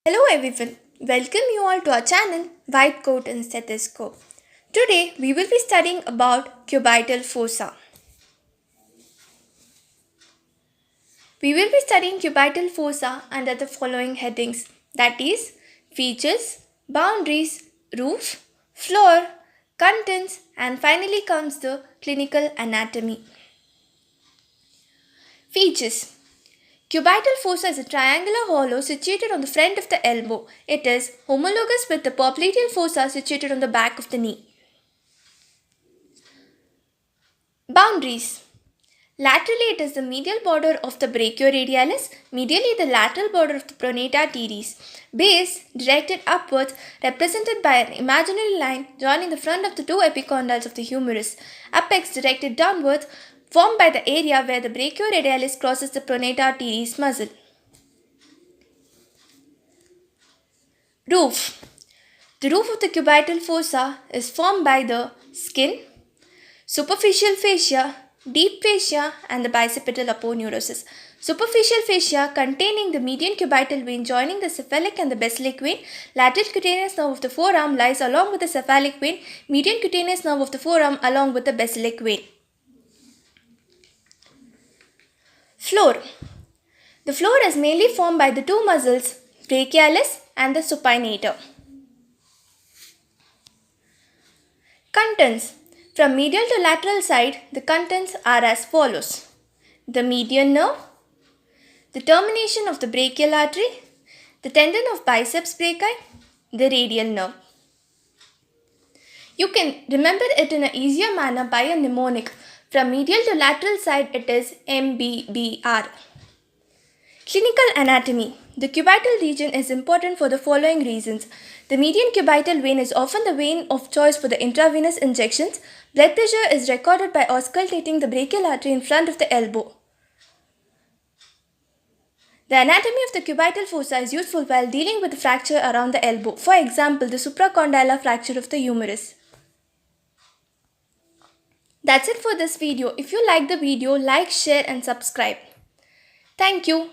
Hello everyone, welcome you all to our channel Whitecoat and Stethoscope. Today we will be studying about cubital fossa. We will be studying cubital fossa under the following headings, that is features, boundaries, roof, floor, contents, and finally comes the clinical anatomy. Features. Cubital fossa is a triangular hollow situated on the front of the elbow. It is homologous with the popliteal fossa situated on the back of the knee. Boundaries. Laterally, it is the medial border of the brachioradialis, medially the lateral border of the pronata teres. Base, directed upwards, represented by an imaginary line joining the front of the two epicondyles of the humerus. Apex, directed downwards, formed by the area where the brachioradialis crosses the pronata teres muscle. Roof. The roof of the cubital fossa is formed by the skin, superficial fascia, deep fascia, and the bicipital aponeurosis. Superficial fascia containing the median cubital vein joining the cephalic and the basilic vein. Lateral cutaneous nerve of the forearm lies along with the cephalic vein. Median cutaneous nerve of the forearm along with the basilic vein. Floor. The floor is mainly formed by the two muscles, brachialis and the supinator. Contents. From medial to lateral side, the contents are as follows. The median nerve, the termination of the brachial artery, the tendon of biceps brachii, the radial nerve. You can remember it in an easier manner by a mnemonic. From medial to lateral side, it is MBBR. Clinical anatomy. The cubital region is important for the following reasons. The median cubital vein is often the vein of choice for the intravenous injections. Blood pressure is recorded by auscultating the brachial artery in front of the elbow. The anatomy of the cubital fossa is useful while dealing with the fracture around the elbow. For example, the supracondylar fracture of the humerus. That's it for this video. If you like the video, like, share and subscribe. Thank you.